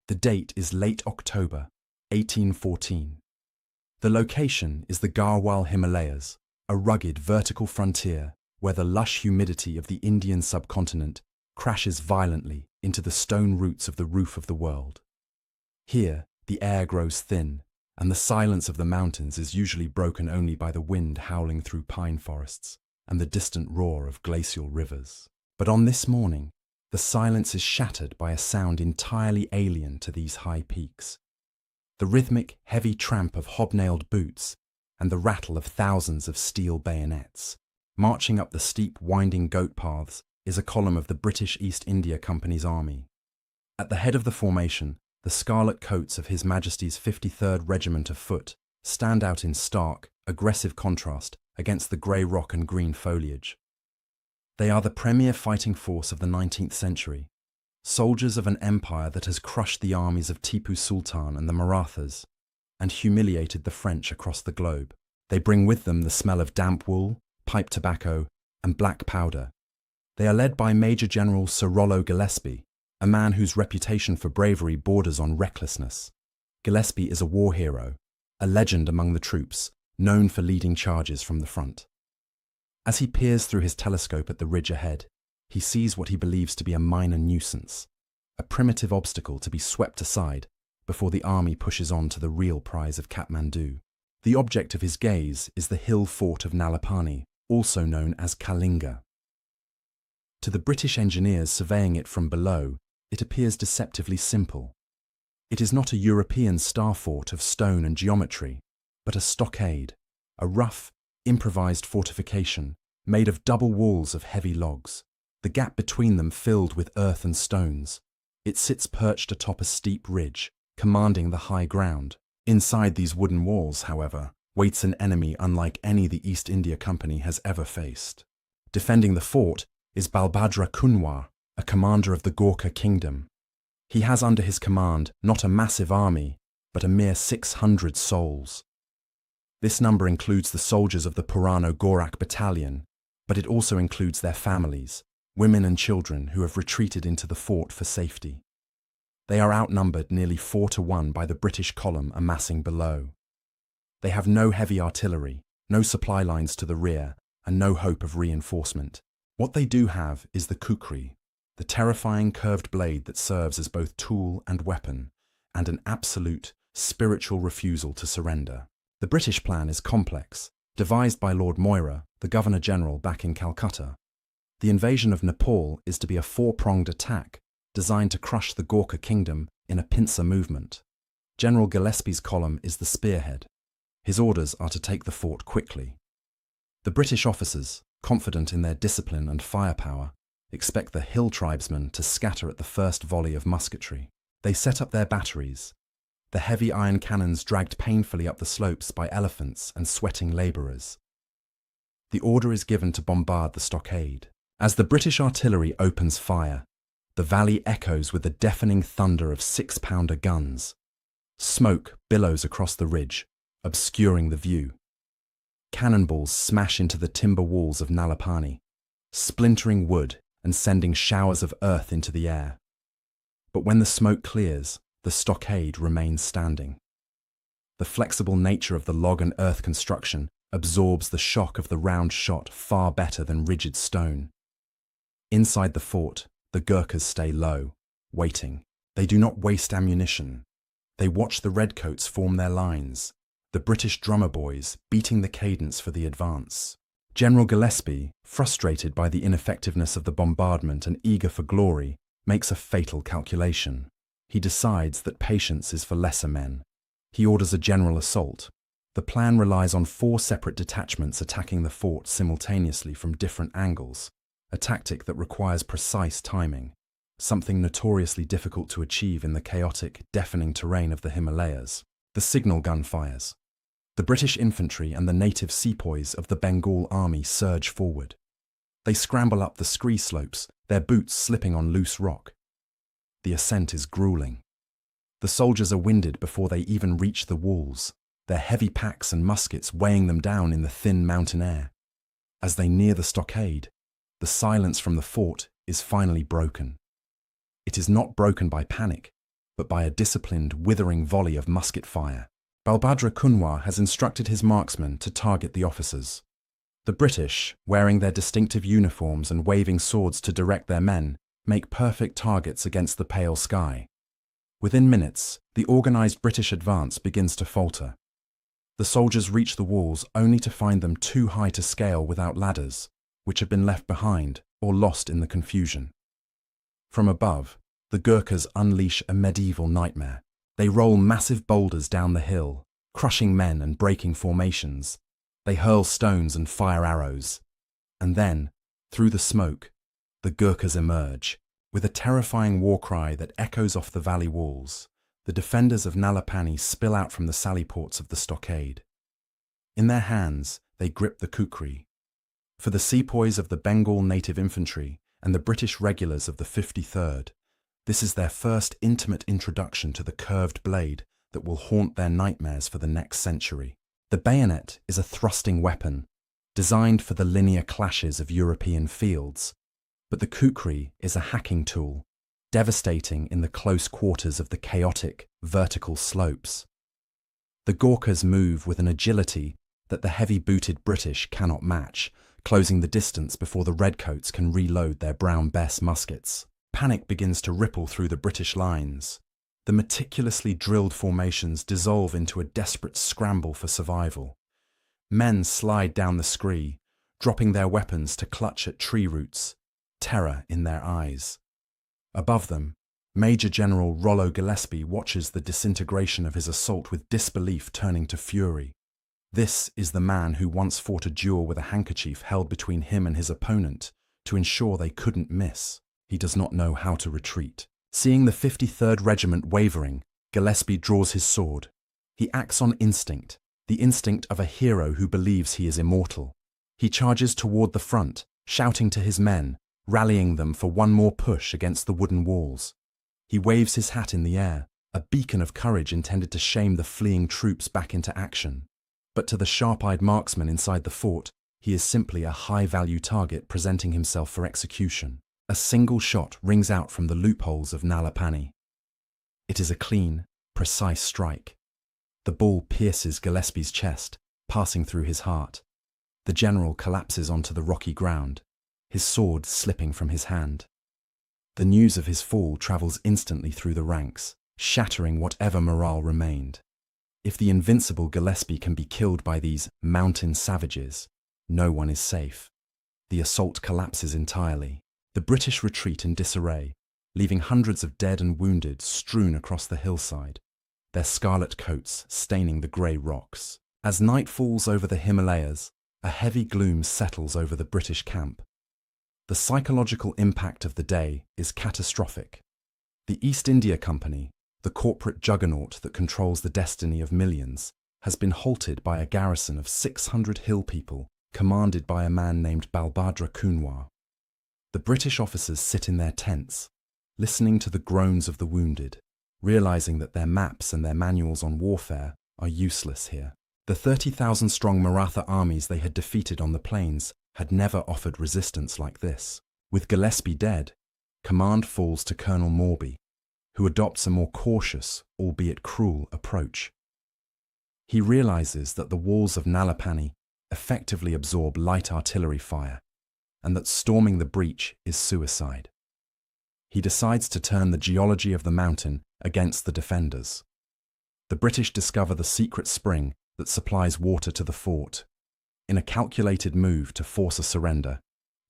The date is late October, 1814. The location is the Garhwal Himalayas, a rugged vertical frontier where the lush humidity of the Indian subcontinent crashes violently into the stone roots of the roof of the world. Here, the air grows thin, and the silence of the mountains is usually broken only by the wind howling through pine forests and the distant roar of glacial rivers. But on this morning, the silence is shattered by a sound entirely alien to these high peaks. The rhythmic, heavy tramp of hobnailed boots and the rattle of thousands of steel bayonets. Marching up the steep, winding goat paths is a column of the British East India Company's army. At the head of the formation, the scarlet coats of His Majesty's 53rd Regiment of Foot stand out in stark, aggressive contrast against the grey rock and green foliage. They are the premier fighting force of the 19th century, soldiers of an empire that has crushed the armies of Tipu Sultan and the Marathas, and humiliated the French across the globe. They bring with them the smell of damp wool, pipe tobacco, and black powder. They are led by Major General Sir Rollo Gillespie, a man whose reputation for bravery borders on recklessness. Gillespie is a war hero, a legend among the troops, known for leading charges from the front. As he peers through his telescope at the ridge ahead, he sees what he believes to be a minor nuisance, a primitive obstacle to be swept aside before the army pushes on to the real prize of Kathmandu. The object of his gaze is the hill fort of Nalapani, also known as Kalinga. To the British engineers surveying it from below, it appears deceptively simple. It is not a European star fort of stone and geometry, but a stockade, a rough, improvised fortification made of double walls of heavy logs, the gap between them filled with earth and stones. It sits perched atop a steep ridge, commanding the high ground. Inside these wooden walls, however, waits an enemy unlike any the East India Company has ever faced. Defending the fort is Balbhadra Kunwar, a commander of the Gorkha kingdom. He has under his command not a massive army, but a mere 600 souls. This number includes the soldiers of the Purano Gorak battalion, but it also includes their families, women and children who have retreated into the fort for safety. They are outnumbered nearly 4-1 by the British column amassing below. They have no heavy artillery, no supply lines to the rear, and no hope of reinforcement. What they do have is the kukri, the terrifying curved blade that serves as both tool and weapon, and an absolute, spiritual refusal to surrender. The British plan is complex, devised by Lord Moira, the Governor-General back in Calcutta. The invasion of Nepal is to be a four-pronged attack, designed to crush the Gorkha kingdom in a pincer movement. General Gillespie's column is the spearhead. His orders are to take the fort quickly. The British officers, confident in their discipline and firepower, expect the hill tribesmen to scatter at the first volley of musketry. They set up their batteries, the heavy iron cannons dragged painfully up the slopes by elephants and sweating labourers. The order is given to bombard the stockade. As the British artillery opens fire, the valley echoes with the deafening thunder of 6-pounder guns. Smoke billows across the ridge, obscuring the view. Cannonballs smash into the timber walls of Nalapani, splintering wood and sending showers of earth into the air. But when the smoke clears, the stockade remains standing. The flexible nature of the log and earth construction absorbs the shock of the round shot far better than rigid stone. Inside the fort, the Gurkhas stay low, waiting. They do not waste ammunition. They watch the Redcoats form their lines, the British drummer boys beating the cadence for the advance. General Gillespie, frustrated by the ineffectiveness of the bombardment and eager for glory, makes a fatal calculation. He decides that patience is for lesser men. He orders a general assault. The plan relies on 4 separate detachments attacking the fort simultaneously from different angles, a tactic that requires precise timing, something notoriously difficult to achieve in the chaotic, deafening terrain of the Himalayas. The signal gun fires. The British infantry and the native sepoys of the Bengal army surge forward. They scramble up the scree slopes, their boots slipping on loose rock. The ascent is grueling. The soldiers are winded before they even reach the walls, their heavy packs and muskets weighing them down in the thin mountain air. As they near the stockade, the silence from the fort is finally broken. It is not broken by panic, but by a disciplined, withering volley of musket fire. Balbhadra Kunwar has instructed his marksmen to target the officers. The British, wearing their distinctive uniforms and waving swords to direct their men, make perfect targets against the pale sky. Within minutes, the organized British advance begins to falter. The soldiers reach the walls only to find them too high to scale without ladders, which have been left behind or lost in the confusion. From above, the Gurkhas unleash a medieval nightmare. They roll massive boulders down the hill, crushing men and breaking formations. They hurl stones and fire arrows. And then, through the smoke, the Gurkhas emerge. With a terrifying war cry that echoes off the valley walls, the defenders of Nalapani spill out from the sally ports of the stockade. In their hands, they grip the kukri. For the sepoys of the Bengal native infantry and the British regulars of the 53rd, this is their first intimate introduction to the curved blade that will haunt their nightmares for the next century. The bayonet is a thrusting weapon, designed for the linear clashes of European fields, but the kukri is a hacking tool, devastating in the close quarters of the chaotic, vertical slopes. The Gurkhas move with an agility that the heavy-booted British cannot match, closing the distance before the Redcoats can reload their Brown Bess muskets. Panic begins to ripple through the British lines. The meticulously drilled formations dissolve into a desperate scramble for survival. Men slide down the scree, dropping their weapons to clutch at tree roots, terror in their eyes. Above them, Major General Rollo Gillespie watches the disintegration of his assault with disbelief turning to fury. This is the man who once fought a duel with a handkerchief held between him and his opponent to ensure they couldn't miss. He does not know how to retreat. Seeing the 53rd Regiment wavering, Gillespie draws his sword. He acts on instinct, the instinct of a hero who believes he is immortal. He charges toward the front, shouting to his men, rallying them for one more push against the wooden walls. He waves his hat in the air, a beacon of courage intended to shame the fleeing troops back into action. But to the sharp-eyed marksman inside the fort, he is simply a high-value target presenting himself for execution. A single shot rings out from the loopholes of Nalapani. It is a clean, precise strike. The ball pierces Gillespie's chest, passing through his heart. The general collapses onto the rocky ground, his sword slipping from his hand. The news of his fall travels instantly through the ranks, shattering whatever morale remained. If the invincible Gillespie can be killed by these mountain savages, no one is safe. The assault collapses entirely. The British retreat in disarray, leaving hundreds of dead and wounded strewn across the hillside, their scarlet coats staining the grey rocks. As night falls over the Himalayas, a heavy gloom settles over the British camp. The psychological impact of the day is catastrophic. The East India Company, the corporate juggernaut that controls the destiny of millions, has been halted by a garrison of 600 hill people, commanded by a man named Balbhadra Kunwar. The British officers sit in their tents, listening to the groans of the wounded, realizing that their maps and their manuals on warfare are useless here. The 30,000-strong Maratha armies they had defeated on the plains had never offered resistance like this. With Gillespie dead, command falls to Colonel Morby, who adopts a more cautious, albeit cruel, approach. He realizes that the walls of Nalapani effectively absorb light artillery fire, and that storming the breach is suicide. He decides to turn the geology of the mountain against the defenders. The British discover the secret spring that supplies water to the fort. In a calculated move to force a surrender,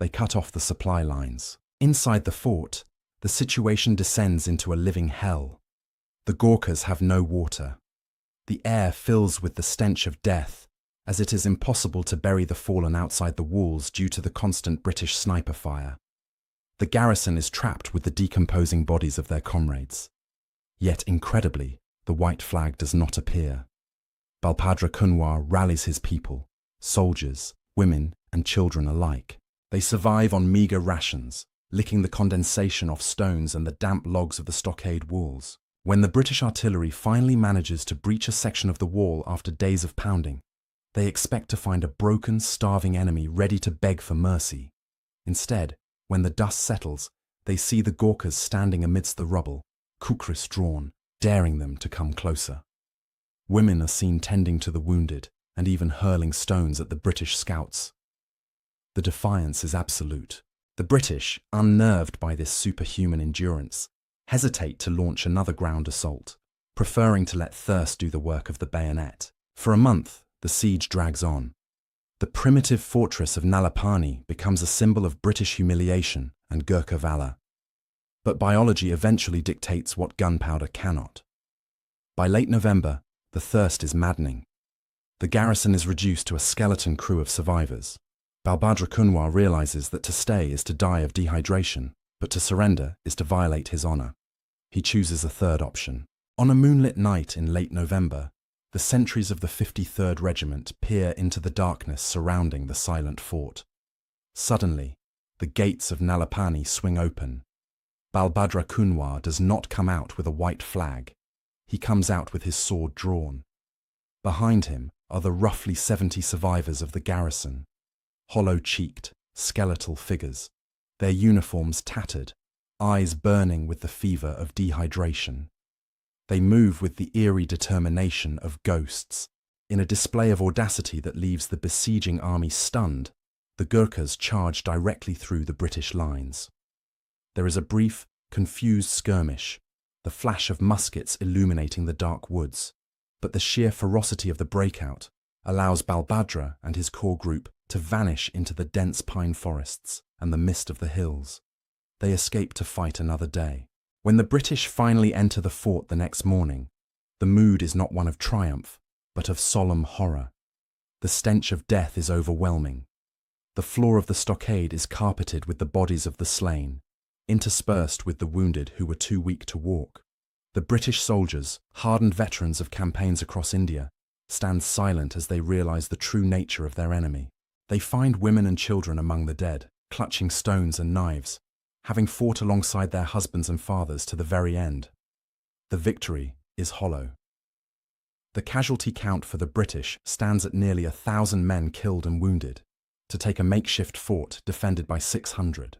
they cut off the supply lines. Inside the fort, the situation descends into a living hell. The Gurkhas have no water. The air fills with the stench of death, as it is impossible to bury the fallen outside the walls due to the constant British sniper fire. The garrison is trapped with the decomposing bodies of their comrades. Yet, incredibly, the white flag does not appear. Balbhadra Kunwar rallies his people, soldiers, women, and children alike. They survive on meagre rations, licking the condensation off stones and the damp logs of the stockade walls. When the British artillery finally manages to breach a section of the wall after days of pounding, they expect to find a broken, starving enemy ready to beg for mercy. Instead, when the dust settles, they see the Gurkhas standing amidst the rubble, kukris drawn, daring them to come closer. Women are seen tending to the wounded and even hurling stones at the British scouts. The defiance is absolute. The British, unnerved by this superhuman endurance, hesitate to launch another ground assault, preferring to let thirst do the work of the bayonet. For a month, the siege drags on. The primitive fortress of Nalapani becomes a symbol of British humiliation and Gurkha valor. But biology eventually dictates what gunpowder cannot. By late November, the thirst is maddening. The garrison is reduced to a skeleton crew of survivors. Balbhadra Kunwar realizes that to stay is to die of dehydration, but to surrender is to violate his honor. He chooses a third option. On a moonlit night in late November, the sentries of the 53rd Regiment peer into the darkness surrounding the silent fort. Suddenly, the gates of Nalapani swing open. Balbhadra Kunwar does not come out with a white flag. He comes out with his sword drawn. Behind him are the roughly 70 survivors of the garrison, hollow-cheeked, skeletal figures, their uniforms tattered, eyes burning with the fever of dehydration. They move with the eerie determination of ghosts. In a display of audacity that leaves the besieging army stunned, the Gurkhas charge directly through the British lines. There is a brief, confused skirmish, the flash of muskets illuminating the dark woods, but the sheer ferocity of the breakout allows Balbhadra and his core group to vanish into the dense pine forests and the mist of the hills. They escape to fight another day. When the British finally enter the fort the next morning, the mood is not one of triumph, but of solemn horror. The stench of death is overwhelming. The floor of the stockade is carpeted with the bodies of the slain, interspersed with the wounded who were too weak to walk. The British soldiers, hardened veterans of campaigns across India, stand silent as they realize the true nature of their enemy. They find women and children among the dead, clutching stones and knives, having fought alongside their husbands and fathers to the very end. The victory is hollow. The casualty count for the British stands at nearly 1,000 men killed and wounded, to take a makeshift fort defended by 600.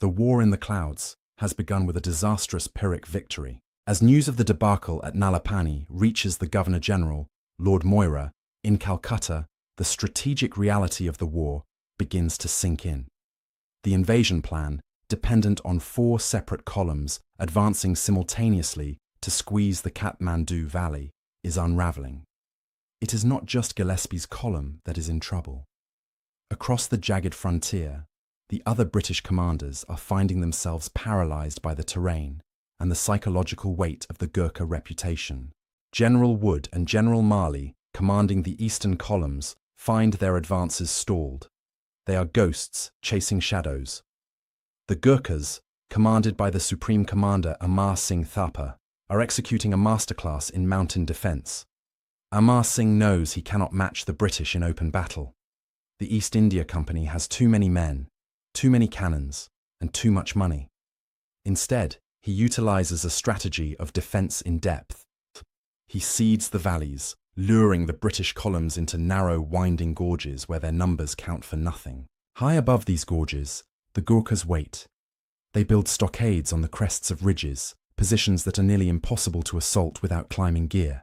The war in the clouds has begun with a disastrous Pyrrhic victory. As news of the debacle at Nalapani reaches the Governor-General, Lord Moira, in Calcutta, the strategic reality of the war begins to sink in. The invasion plan, dependent on 4 separate columns advancing simultaneously to squeeze the Kathmandu Valley, is unraveling. It is not just Gillespie's column that is in trouble. Across the jagged frontier, the other British commanders are finding themselves paralyzed by the terrain and the psychological weight of the Gurkha reputation. General Wood and General Marley, commanding the eastern columns, find their advances stalled. They are ghosts chasing shadows. The Gurkhas, commanded by the Supreme Commander Amar Singh Thapa, are executing a masterclass in mountain defense. Amar Singh knows he cannot match the British in open battle. The East India Company has too many men, too many cannons, and too much money. Instead, he utilizes a strategy of defense in depth. He seeds the valleys, luring the British columns into narrow, winding gorges where their numbers count for nothing. High above these gorges, the Gurkhas wait. They build stockades on the crests of ridges, positions that are nearly impossible to assault without climbing gear.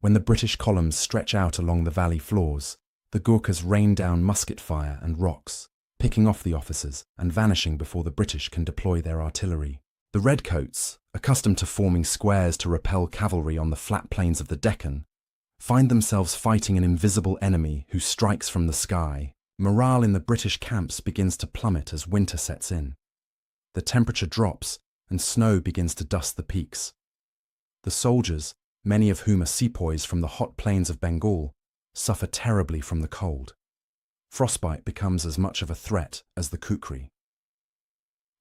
When the British columns stretch out along the valley floors, the Gurkhas rain down musket fire and rocks, picking off the officers and vanishing before the British can deploy their artillery. The Redcoats, accustomed to forming squares to repel cavalry on the flat plains of the Deccan, find themselves fighting an invisible enemy who strikes from the sky. Morale in the British camps begins to plummet as winter sets in. The temperature drops and snow begins to dust the peaks. The soldiers, many of whom are sepoys from the hot plains of Bengal, suffer terribly from the cold. Frostbite becomes as much of a threat as the kukri.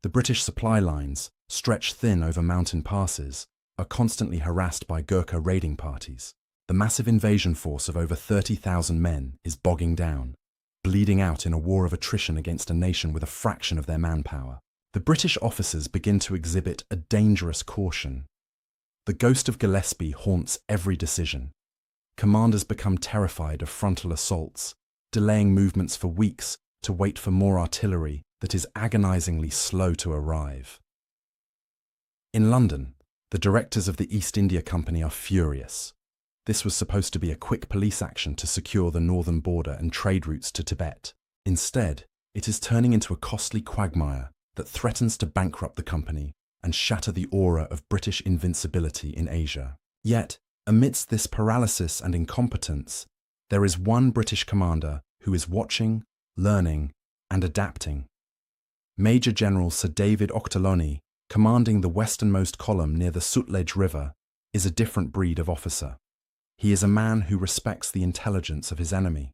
The British supply lines, stretched thin over mountain passes, are constantly harassed by Gurkha raiding parties. The massive invasion force of over 30,000 men is bogging down, bleeding out in a war of attrition against a nation with a fraction of their manpower. The British officers begin to exhibit a dangerous caution. The ghost of Gillespie haunts every decision. Commanders become terrified of frontal assaults, delaying movements for weeks to wait for more artillery that is agonizingly slow to arrive. In London, The directors of the East India Company are furious. This was supposed to be a quick police action to secure the northern border and trade routes to Tibet. Instead, it is turning into a costly quagmire that threatens to bankrupt the company and shatter the aura of British invincibility in Asia. Yet, amidst this paralysis and incompetence, there is one British commander who is watching, learning, and adapting. Major General Sir David Ochterlony, commanding the westernmost column near the Sutlej River, is a different breed of officer. He is a man who respects the intelligence of his enemy.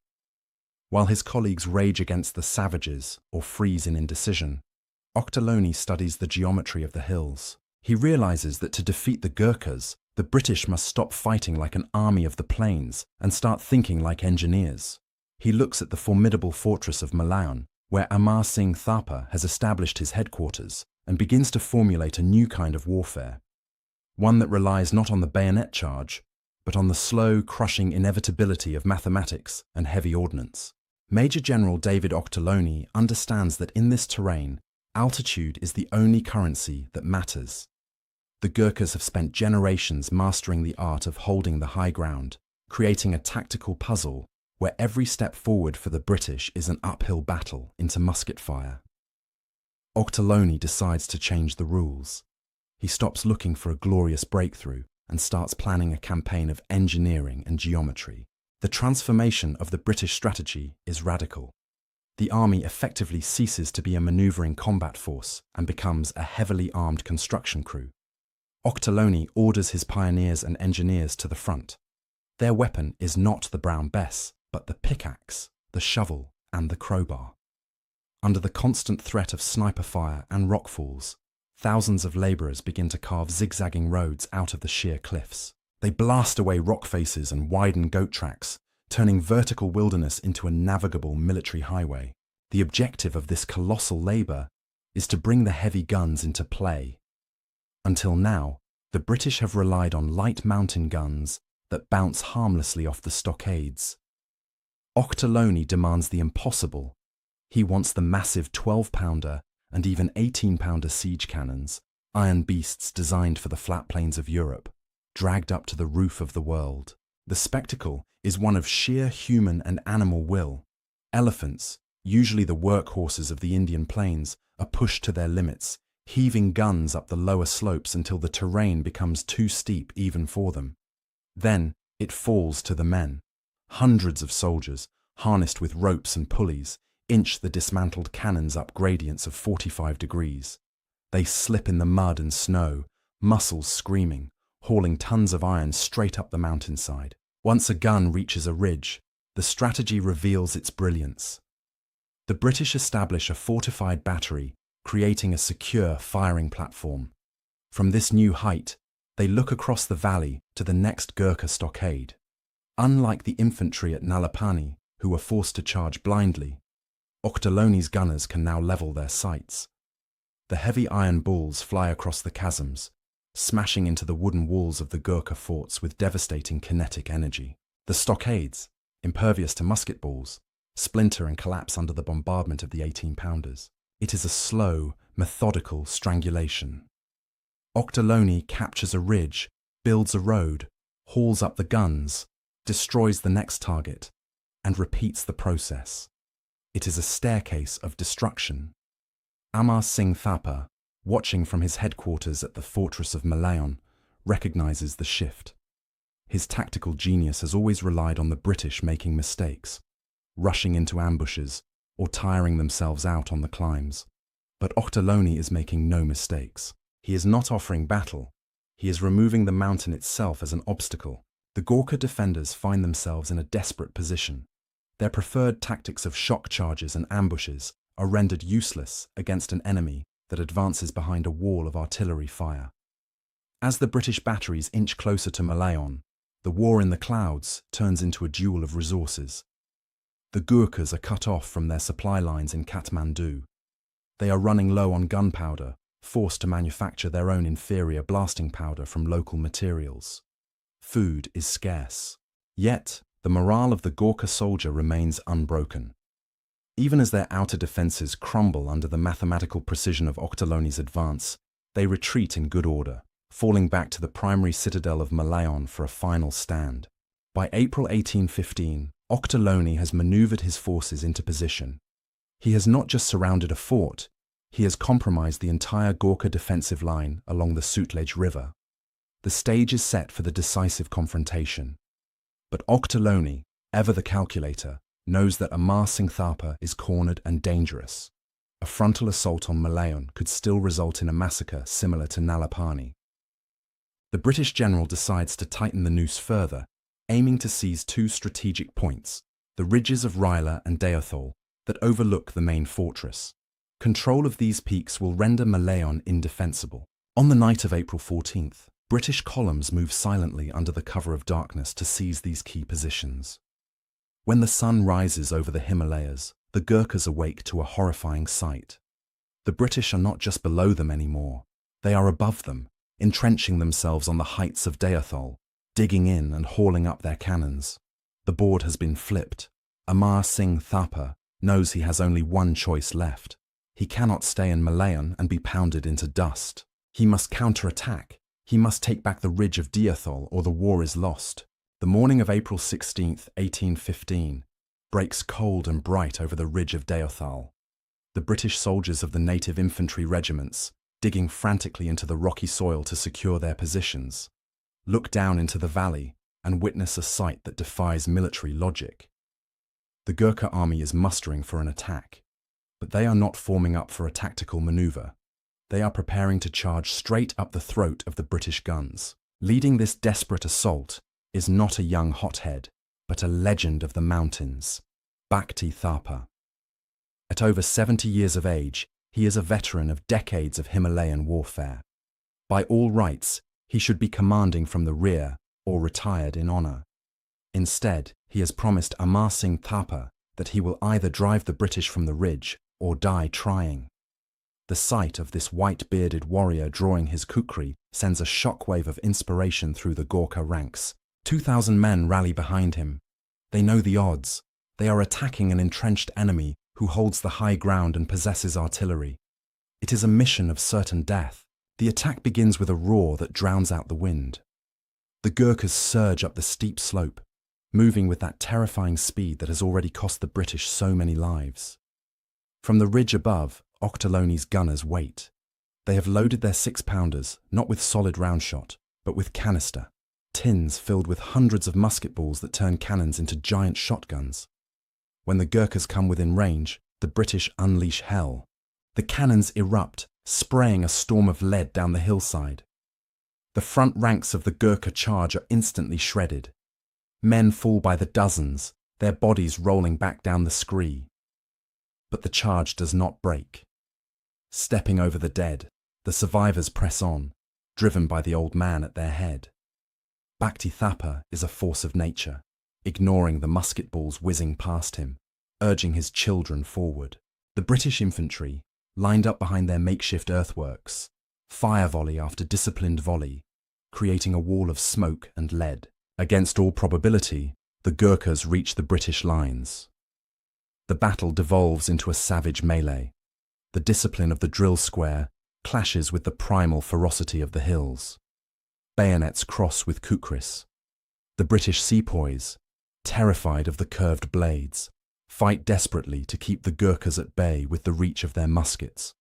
While his colleagues rage against the savages or freeze in indecision, Ochterlony studies the geometry of the hills. He realizes that to defeat the Gurkhas, the British must stop fighting like an army of the plains and start thinking like engineers. He looks at the formidable fortress of Malayan, where Amar Singh Thapa has established his headquarters, and begins to formulate a new kind of warfare. One that relies not on the bayonet charge, but on the slow, crushing inevitability of mathematics and heavy ordnance. Major General David Ochterlony understands that in this terrain, altitude is the only currency that matters. The Gurkhas have spent generations mastering the art of holding the high ground, creating a tactical puzzle where every step forward for the British is an uphill battle into musket fire. Ochterlony decides to change the rules. He stops looking for a glorious breakthrough and starts planning a campaign of engineering and geometry. The transformation of the British strategy is radical. The army effectively ceases to be a manoeuvring combat force and becomes a heavily armed construction crew. Ochterlony orders his pioneers and engineers to the front. Their weapon is not the brown bess, but the pickaxe, the shovel, and the crowbar. Under the constant threat of sniper fire and rockfalls, thousands of labourers begin to carve zigzagging roads out of the sheer cliffs. They blast away rock faces and widen goat tracks, turning vertical wilderness into a navigable military highway. The objective of this colossal labour is to bring the heavy guns into play. Until now, the British have relied on light mountain guns that bounce harmlessly off the stockades. Ochterlony demands the impossible. He wants the massive 12-pounder and even 18-pounder siege cannons, iron beasts designed for the flat plains of Europe, dragged up to the roof of the world. The spectacle is one of sheer human and animal will. Elephants, usually the workhorses of the Indian plains, are pushed to their limits, heaving guns up the lower slopes until the terrain becomes too steep even for them. Then it falls to the men. Hundreds of soldiers, harnessed with ropes and pulleys, inch the dismantled cannons up gradients of 45 degrees. They slip in the mud and snow, muscles screaming, hauling tons of iron straight up the mountainside. Once a gun reaches a ridge, the strategy reveals its brilliance. The British establish a fortified battery, creating a secure firing platform. From this new height, they look across the valley to the next Gurkha stockade. Unlike the infantry at Nalapani, who were forced to charge blindly, Ochterlony's gunners can now level their sights. The heavy iron balls fly across the chasms, smashing into the wooden walls of the Gurkha forts with devastating kinetic energy. The stockades, impervious to musket balls, splinter and collapse under the bombardment of the 18-pounders. It is a slow, methodical strangulation. Ochterlony captures a ridge, builds a road, hauls up the guns, destroys the next target, and repeats the process. It is a staircase of destruction. Amar Singh Thapa, watching from his headquarters at the fortress of Malayan, recognizes the shift. His tactical genius has always relied on the British making mistakes, rushing into ambushes, or tiring themselves out on the climbs. But Ochterlony is making no mistakes. He is not offering battle. He is removing the mountain itself as an obstacle. The Gurkha defenders find themselves in a desperate position. Their preferred tactics of shock charges and ambushes are rendered useless against an enemy that advances behind a wall of artillery fire. As the British batteries inch closer to Malayan, the war in the clouds turns into a duel of resources. The Gurkhas are cut off from their supply lines in Kathmandu. They are running low on gunpowder, forced to manufacture their own inferior blasting powder from local materials. Food is scarce. Yet, the morale of the Gurkha soldier remains unbroken. Even as their outer defences crumble under the mathematical precision of Ochterlony's advance, they retreat in good order. falling back to the primary citadel of Malayan for a final stand. By April 1815, Ochterlony has maneuvered his forces into position. He has not just surrounded a fort, he has compromised the entire Gurkha defensive line along the Sutlej River. The stage is set for the decisive confrontation. But Ochterlony, ever the calculator, knows that Amar Singh Thapa is cornered and dangerous. A frontal assault on Malayan could still result in a massacre similar to Nalapani. The British general decides to tighten the noose further, aiming to seize two strategic points, the ridges of Ryla and Deothal, that overlook the main fortress. Control of these peaks will render Malayan indefensible. On the night of April 14th, British columns move silently under the cover of darkness to seize these key positions. When the sun rises over the Himalayas, the Gurkhas awake to a horrifying sight. The British are not just below them anymore, they are above them, entrenching themselves on the heights of Deothal, digging in and hauling up their cannons. The board has been flipped. Amar Singh Thapa knows he has only one choice left. He cannot stay in Malayan and be pounded into dust. He must counterattack. He must take back the ridge of Deothal or the war is lost. The morning of April 16, 1815, breaks cold and bright over the ridge of Deothal. The British soldiers of the native infantry regiments, digging frantically into the rocky soil to secure their positions, look down into the valley and witness a sight that defies military logic. The Gurkha army is mustering for an attack, but they are not forming up for a tactical maneuver. They are preparing to charge straight up the throat of the British guns. Leading this desperate assault is not a young hothead, but a legend of the mountains, Bhakti Thapa. At over 70 years of age, he is a veteran of decades of Himalayan warfare. By all rights, he should be commanding from the rear or retired in honor. Instead, he has promised Amar Singh Thapa that he will either drive the British from the ridge or die trying. The sight of this white-bearded warrior drawing his kukri sends a shockwave of inspiration through the Gurkha ranks. 2,000 men rally behind him. They know the odds. They are attacking an entrenched enemy who holds the high ground and possesses artillery. It is a mission of certain death. The attack begins with a roar that drowns out the wind. The Gurkhas surge up the steep slope, moving with that terrifying speed that has already cost the British so many lives. From the ridge above, Ochterlony's gunners wait. They have loaded their 6-pounders, not with solid round shot, but with canister, tins filled with hundreds of musket balls that turn cannons into giant shotguns. When the Gurkhas come within range, the British unleash hell. The cannons erupt, spraying a storm of lead down the hillside. The front ranks of the Gurkha charge are instantly shredded. Men fall by the dozens, their bodies rolling back down the scree. But the charge does not break. Stepping over the dead, the survivors press on, driven by the old man at their head. Bhakti Thapa is a force of nature, ignoring the musket balls whizzing past him, urging his children forward. The British infantry, lined up behind their makeshift earthworks, fire volley after disciplined volley, creating a wall of smoke and lead. Against all probability, the Gurkhas reach the British lines. The battle devolves into a savage melee. The discipline of the drill square clashes with the primal ferocity of the hills. Bayonets cross with kukris. The British sepoys, terrified of the curved blades, fight desperately to keep the Gurkhas at bay with the reach of their muskets.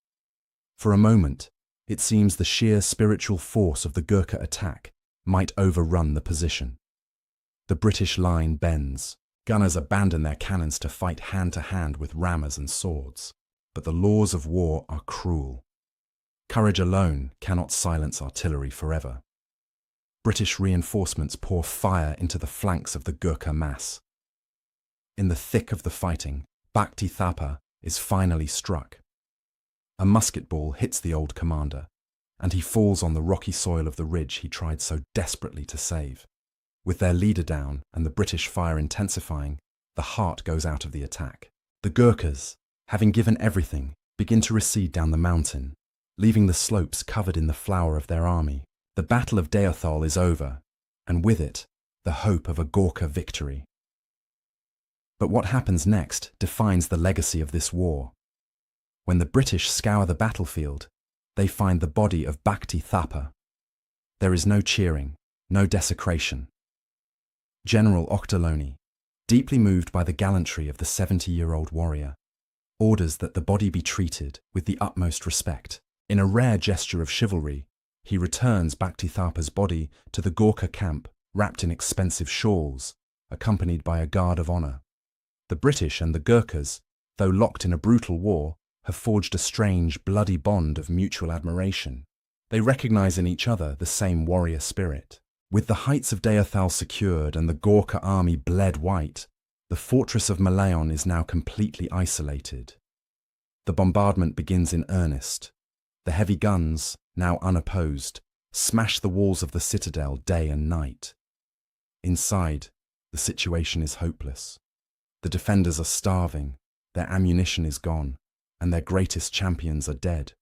For a moment, it seems the sheer spiritual force of the Gurkha attack might overrun the position. The British line bends. Gunners abandon their cannons to fight hand-to-hand with rammers and swords. But the laws of war are cruel. Courage alone cannot silence artillery forever. British reinforcements pour fire into the flanks of the Gurkha mass. In the thick of the fighting, Bhakti Thapa is finally struck. A musket ball hits the old commander, and he falls on the rocky soil of the ridge he tried so desperately to save. With their leader down and the British fire intensifying, the heart goes out of the attack. The Gurkhas, having given everything, begin to recede down the mountain, leaving the slopes covered in the flower of their army. The Battle of Deothal is over, and with it, the hope of a Gurkha victory. But what happens next defines the legacy of this war. When the British scour the battlefield, they find the body of Bhakti Thapa. There is no cheering, no desecration. General Ochterlony, deeply moved by the gallantry of the 70-year-old warrior, orders that the body be treated with the utmost respect. In a rare gesture of chivalry, he returns Bhakti Tharpa's body to the Gorkha camp wrapped in expensive shawls, accompanied by a guard of honor. The British and the Gurkhas, though locked in a brutal war, have forged a strange, bloody bond of mutual admiration. They recognize in each other the same warrior spirit. With the heights of Deothal secured and the Gorkha army bled white, the fortress of Malayan is now completely isolated. The bombardment begins in earnest. The heavy guns, now unopposed, smash the walls of the citadel day and night. Inside, the situation is hopeless. The defenders are starving, their ammunition is gone, and their greatest champions are dead.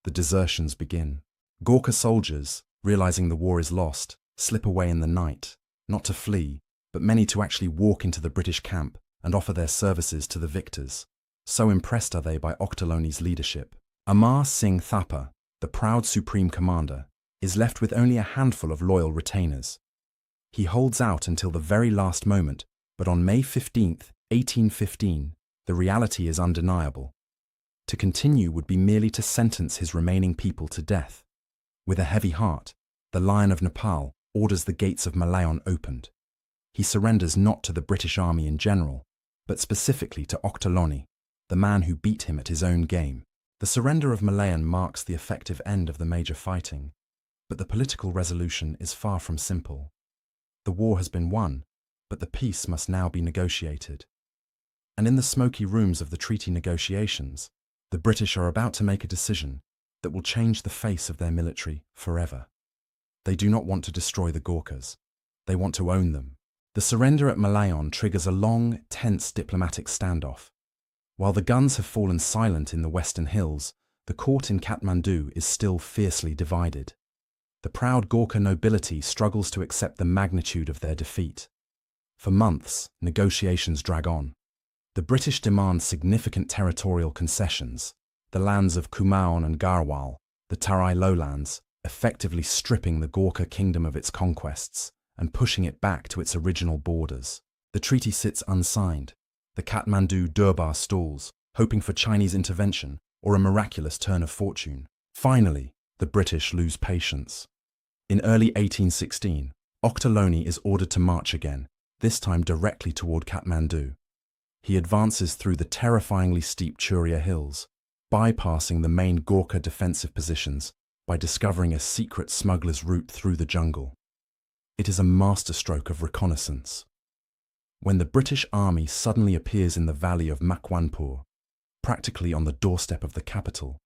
The desertions begin. Gorkha soldiers, realizing the war is lost, slip away in the night, not to flee, but many to actually walk into the British camp and offer their services to the victors. So impressed are they by Ochterlony's leadership. Amar Singh Thapa, the proud supreme commander, is left with only a handful of loyal retainers. He holds out until the very last moment, but on May 15, 1815, the reality is undeniable. To continue would be merely to sentence his remaining people to death. With a heavy heart, the Lion of Nepal orders the gates of Malayan opened. He surrenders not to the British army in general, but specifically to Ochterlony, the man who beat him at his own game. The surrender of Malayan marks the effective end of the major fighting, but the political resolution is far from simple. The war has been won, but the peace must now be negotiated. And in the smoky rooms of the treaty negotiations, the British are about to make a decision that will change the face of their military forever. They do not want to destroy the Gorkhas. They want to own them. The surrender at Malayan triggers a long, tense diplomatic standoff. While the guns have fallen silent in the western hills, the court in Kathmandu is still fiercely divided. The proud Gorkha nobility struggles to accept the magnitude of their defeat. For months, negotiations drag on. The British demand significant territorial concessions, the lands of Kumaon and Garhwal, the Tarai lowlands, effectively stripping the Gorkha kingdom of its conquests and pushing it back to its original borders. The treaty sits unsigned. The Kathmandu Durbar stalls, hoping for Chinese intervention or a miraculous turn of fortune. Finally, the British lose patience. In early 1816, Ochterlony is ordered to march again, this time directly toward Kathmandu. He advances through the terrifyingly steep Churia hills, bypassing the main Gorkha defensive positions by discovering a secret smuggler's route through the jungle. It is a masterstroke of reconnaissance. When the British army suddenly appears in the valley of Makwanpur, practically on the doorstep of the capital,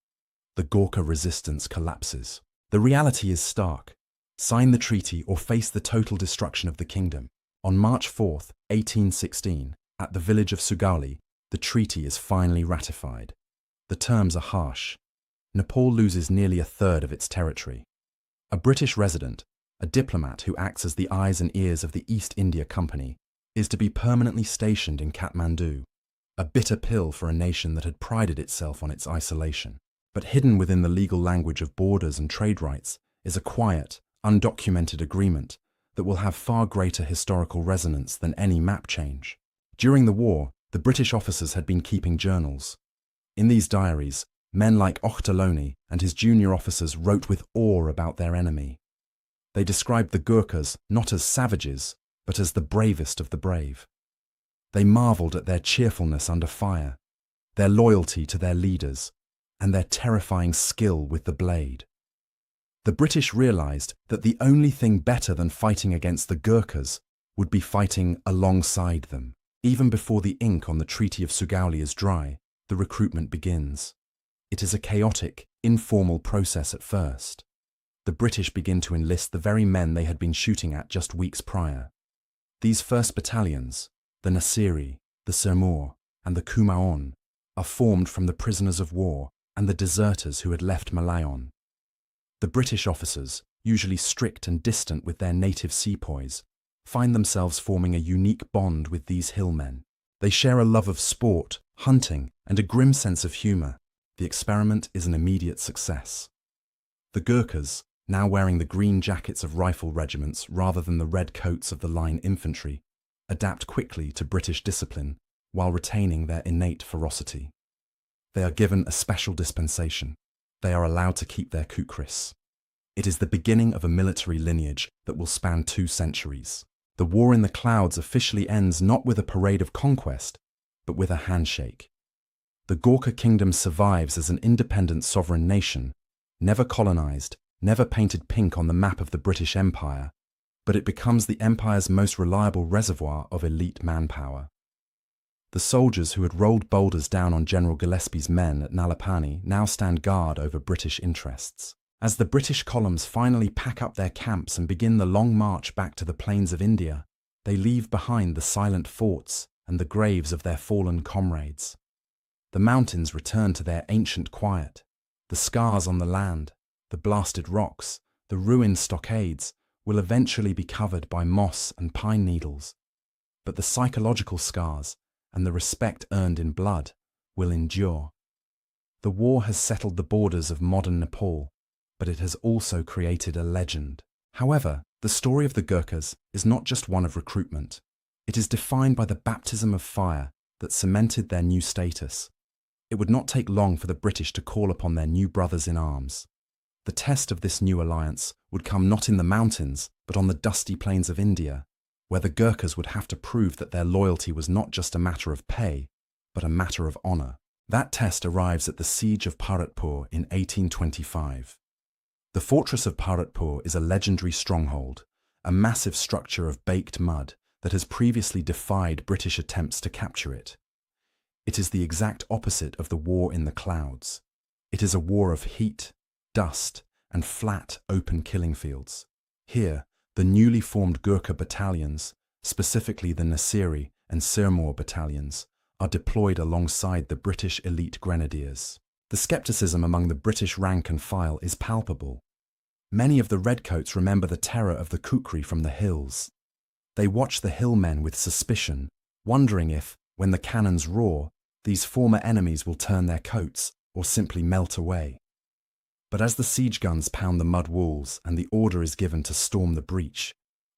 the Gorkha resistance collapses. The reality is stark. Sign the treaty or face the total destruction of the kingdom. On March 4, 1816, at the village of Sugauli, the treaty is finally ratified. The terms are harsh. Nepal loses nearly a third of its territory. A British resident, a diplomat who acts as the eyes and ears of the East India Company, is to be permanently stationed in Kathmandu, a bitter pill for a nation that had prided itself on its isolation. But hidden within the legal language of borders and trade rights is a quiet, undocumented agreement that will have far greater historical resonance than any map change. During the war, the British officers had been keeping journals. In these diaries, men like Ochterlony and his junior officers wrote with awe about their enemy. They described the Gurkhas not as savages, but as the bravest of the brave. They marveled at their cheerfulness under fire, their loyalty to their leaders, and their terrifying skill with the blade. The British realized that the only thing better than fighting against the Gurkhas would be fighting alongside them. Even before the ink on the Treaty of Sugauli is dry, the recruitment begins. It is a chaotic, informal process at first. The British begin to enlist the very men they had been shooting at just weeks prior. These first battalions, the Nasiri, the Sirmoor, and the Kumaon, are formed from the prisoners of war and the deserters who had left Malayan. The British officers, usually strict and distant with their native sepoys, find themselves forming a unique bond with these hillmen. They share a love of sport, hunting, and a grim sense of humour. The experiment is an immediate success. The Gurkhas, now wearing the green jackets of rifle regiments rather than the red coats of the line infantry, adapt quickly to British discipline while retaining their innate ferocity. They are given a special dispensation. They are allowed to keep their kukris. It is the beginning of a military lineage that will span 2 centuries. The war in the clouds officially ends not with a parade of conquest, but with a handshake. The Gurkha kingdom survives as an independent sovereign nation, never colonized, never painted pink on the map of the British Empire, but it becomes the empire's most reliable reservoir of elite manpower. The soldiers who had rolled boulders down on General Gillespie's men at Nalapani now stand guard over British interests. As the British columns finally pack up their camps and begin the long march back to the plains of India, they leave behind the silent forts and the graves of their fallen comrades. The mountains return to their ancient quiet. The scars on the land, the blasted rocks, the ruined stockades will eventually be covered by moss and pine needles. But the psychological scars and the respect earned in blood will endure. The war has settled the borders of modern Nepal, but it has also created a legend. However, the story of the Gurkhas is not just one of recruitment. It is defined by the baptism of fire that cemented their new status. It would not take long for the British to call upon their new brothers in arms. The test of this new alliance would come not in the mountains, but on the dusty plains of India, where the Gurkhas would have to prove that their loyalty was not just a matter of pay, but a matter of honor. That test arrives at the siege of Bharatpur in 1825. The fortress of Bharatpur is a legendary stronghold, a massive structure of baked mud that has previously defied British attempts to capture it. It is the exact opposite of the war in the clouds. It is a war of heat, dust, and flat, open killing fields. Here, the newly formed Gurkha battalions, specifically the Nasiri and Sirmaur battalions, are deployed alongside the British elite grenadiers. The skepticism among the British rank and file is palpable. Many of the Redcoats remember the terror of the kukri from the hills. They watch the hillmen with suspicion, wondering if, when the cannons roar, these former enemies will turn their coats or simply melt away. But as the siege guns pound the mud walls and the order is given to storm the breach,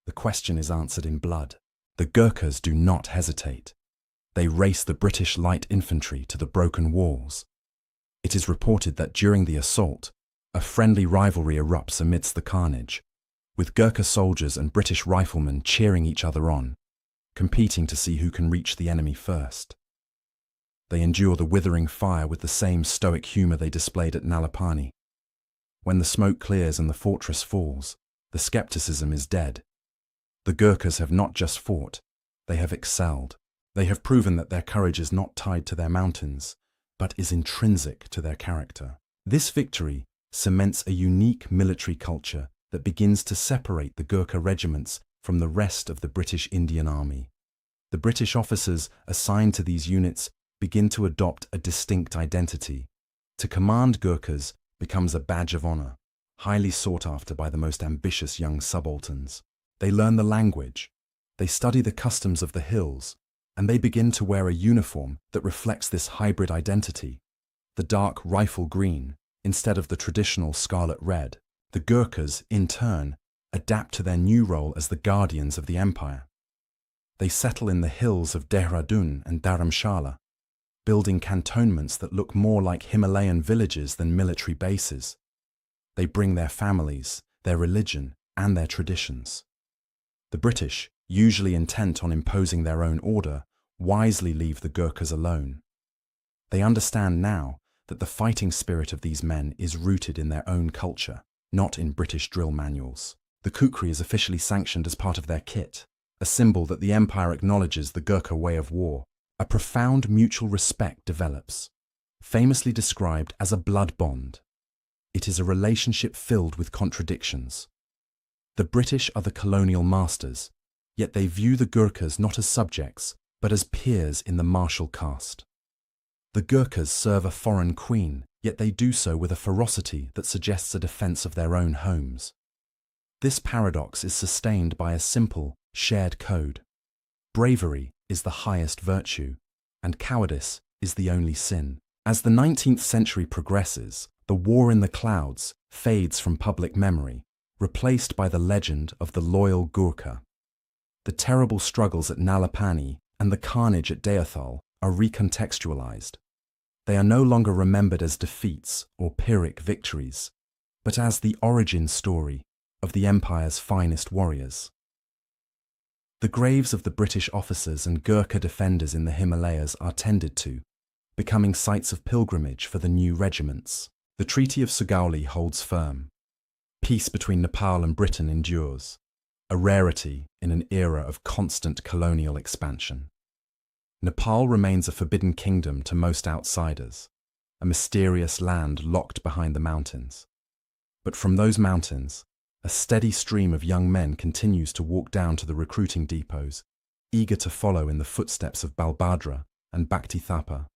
the question is answered in blood. The Gurkhas do not hesitate. They race the British light infantry to the broken walls. It is reported that during the assault, a friendly rivalry erupts amidst the carnage, with Gurkha soldiers and British riflemen cheering each other on, competing to see who can reach the enemy first. They endure the withering fire with the same stoic humor they displayed at Nalapani. When the smoke clears and the fortress falls, the skepticism is dead. The Gurkhas have not just fought, they have excelled. They have proven that their courage is not tied to their mountains, but is intrinsic to their character. This victory cements a unique military culture that begins to separate the Gurkha regiments from the rest of the British Indian Army. The British officers assigned to these units begin to adopt a distinct identity. To command Gurkhas becomes a badge of honor, highly sought after by the most ambitious young subalterns. They learn the language, they study the customs of the hills, and they begin to wear a uniform that reflects this hybrid identity, the dark rifle green instead of the traditional scarlet red. The Gurkhas, in turn, adapt to their new role as the guardians of the empire. They settle in the hills of Dehradun and Dharamshala, building cantonments that look more like Himalayan villages than military bases. They bring their families, their religion, and their traditions. The British, usually intent on imposing their own order, wisely leave the Gurkhas alone. They understand now that the fighting spirit of these men is rooted in their own culture, not in British drill manuals. The kukri is officially sanctioned as part of their kit, a symbol that the empire acknowledges the Gurkha way of war. A profound mutual respect develops, famously described as a blood bond. It is a relationship filled with contradictions. The British are the colonial masters, yet they view the Gurkhas not as subjects, but as peers in the martial caste. The Gurkhas serve a foreign queen, yet they do so with a ferocity that suggests a defense of their own homes. This paradox is sustained by a simple, shared code. Bravery is the highest virtue, and cowardice is the only sin. As the 19th century progresses, the war in the clouds fades from public memory, replaced by the legend of the loyal Gurkha. The terrible struggles at Nalapani and the carnage at Deothal are recontextualized. They are no longer remembered as defeats or Pyrrhic victories, but as the origin story of the empire's finest warriors. The graves of the British officers and Gurkha defenders in the Himalayas are tended to, becoming sites of pilgrimage for the new regiments. The Treaty of Sugauli holds firm. Peace between Nepal and Britain endures, a rarity in an era of constant colonial expansion. Nepal remains a forbidden kingdom to most outsiders, a mysterious land locked behind the mountains. But from those mountains, a steady stream of young men continues to walk down to the recruiting depots, eager to follow in the footsteps of Balbhadra and Bhakti Thapa,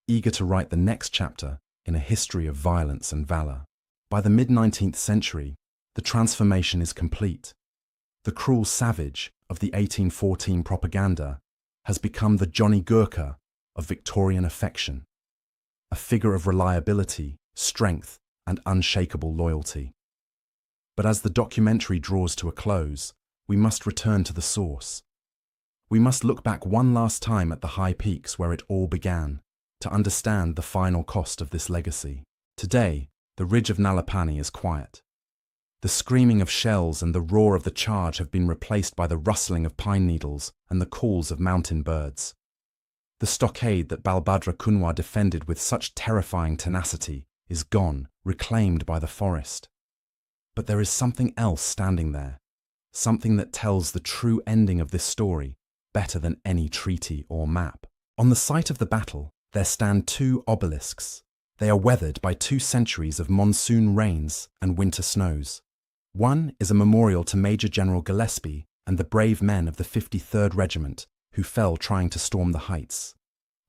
eager to write the next chapter in a history of violence and valor. By the mid-19th century, the transformation is complete. The cruel savage of the 1814 propaganda has become the Johnny Gurkha of Victorian affection, a figure of reliability, strength, and unshakable loyalty. But as the documentary draws to a close, we must return to the source. We must look back one last time at the high peaks where it all began, to understand the final cost of this legacy. Today, the ridge of Nalapani is quiet. The screaming of shells and the roar of the charge have been replaced by the rustling of pine needles and the calls of mountain birds. The stockade that Balbhadra Kunwar defended with such terrifying tenacity is gone, reclaimed by the forest. But there is something else standing there, something that tells the true ending of this story better than any treaty or map. On the site of the battle, there stand two obelisks. They are weathered by 2 centuries of monsoon rains and winter snows. One is a memorial to Major General Gillespie and the brave men of the 53rd Regiment who fell trying to storm the heights.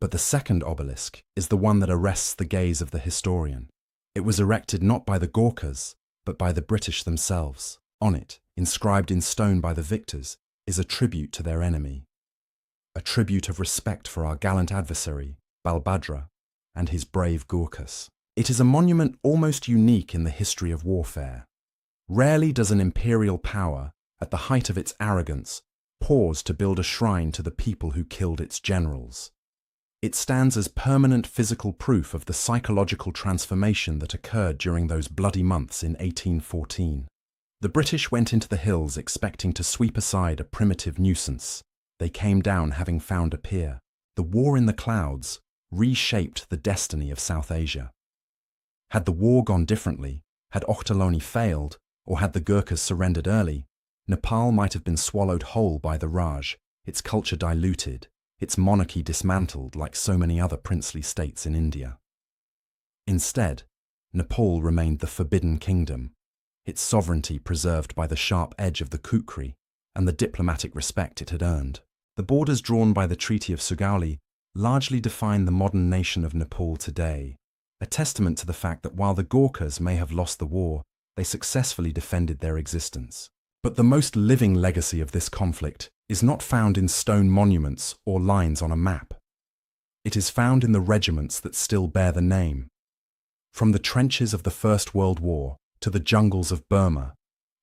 But the second obelisk is the one that arrests the gaze of the historian. It was erected not by the Gurkhas, but by the British themselves. On it, inscribed in stone by the victors, is a tribute to their enemy. A tribute of respect for our gallant adversary, Balbhadra, and his brave Gurkhas. It is a monument almost unique in the history of warfare. Rarely does an imperial power, at the height of its arrogance, pause to build a shrine to the people who killed its generals. It stands as permanent physical proof of the psychological transformation that occurred during those bloody months in 1814. The British went into the hills expecting to sweep aside a primitive nuisance. They came down having found a peer. The war in the clouds reshaped the destiny of South Asia. Had the war gone differently, had Ochterlony failed, or had the Gurkhas surrendered early, Nepal might have been swallowed whole by the Raj, its culture diluted, its monarchy dismantled like so many other princely states in India. Instead, Nepal remained the forbidden kingdom, its sovereignty preserved by the sharp edge of the kukri and the diplomatic respect it had earned. The borders drawn by the Treaty of Sugauli largely define the modern nation of Nepal today, a testament to the fact that while the Gurkhas may have lost the war, they successfully defended their existence. But the most living legacy of this conflict is not found in stone monuments or lines on a map. It is found in the regiments that still bear the name. From the trenches of the First World War to the jungles of Burma,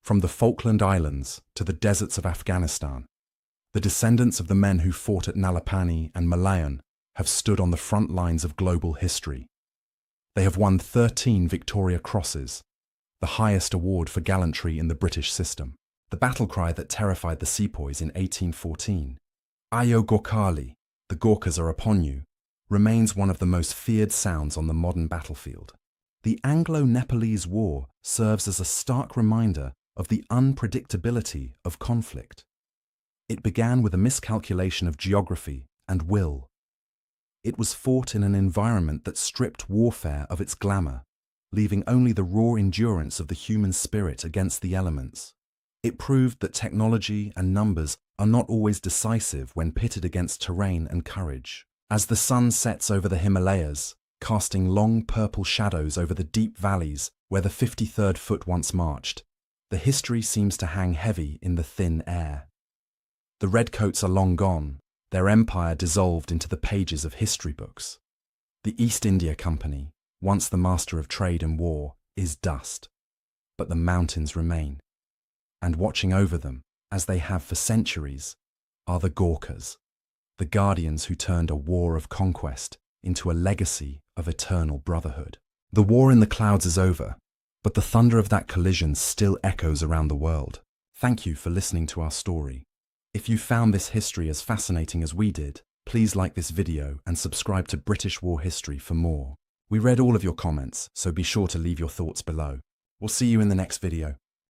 from the Falkland Islands to the deserts of Afghanistan, the descendants of the men who fought at Nalapani and Malayan have stood on the front lines of global history. They have won 13 Victoria Crosses, the highest award for gallantry in the British system. The battle cry that terrified the sepoys in 1814, Ayo Gorkhali, the Gurkhas are upon you, remains one of the most feared sounds on the modern battlefield. The Anglo-Nepalese War serves as a stark reminder of the unpredictability of conflict. It began with a miscalculation of geography and will. It was fought in an environment that stripped warfare of its glamour, leaving only the raw endurance of the human spirit against the elements. It proved that technology and numbers are not always decisive when pitted against terrain and courage. As the sun sets over the Himalayas, casting long purple shadows over the deep valleys where the 53rd Foot once marched, the history seems to hang heavy in the thin air. The Redcoats are long gone, their empire dissolved into the pages of history books. The East India Company, once the master of trade and war, is dust, but the mountains remain. And watching over them, as they have for centuries, are the Gorkhas, the guardians who turned a war of conquest into a legacy of eternal brotherhood. The war in the clouds is over, but the thunder of that collision still echoes around the world. Thank you for listening to our story. If you found this history as fascinating as we did, please like this video and subscribe to British War History for more. We read all of your comments, so be sure to leave your thoughts below. We'll see you in the next video.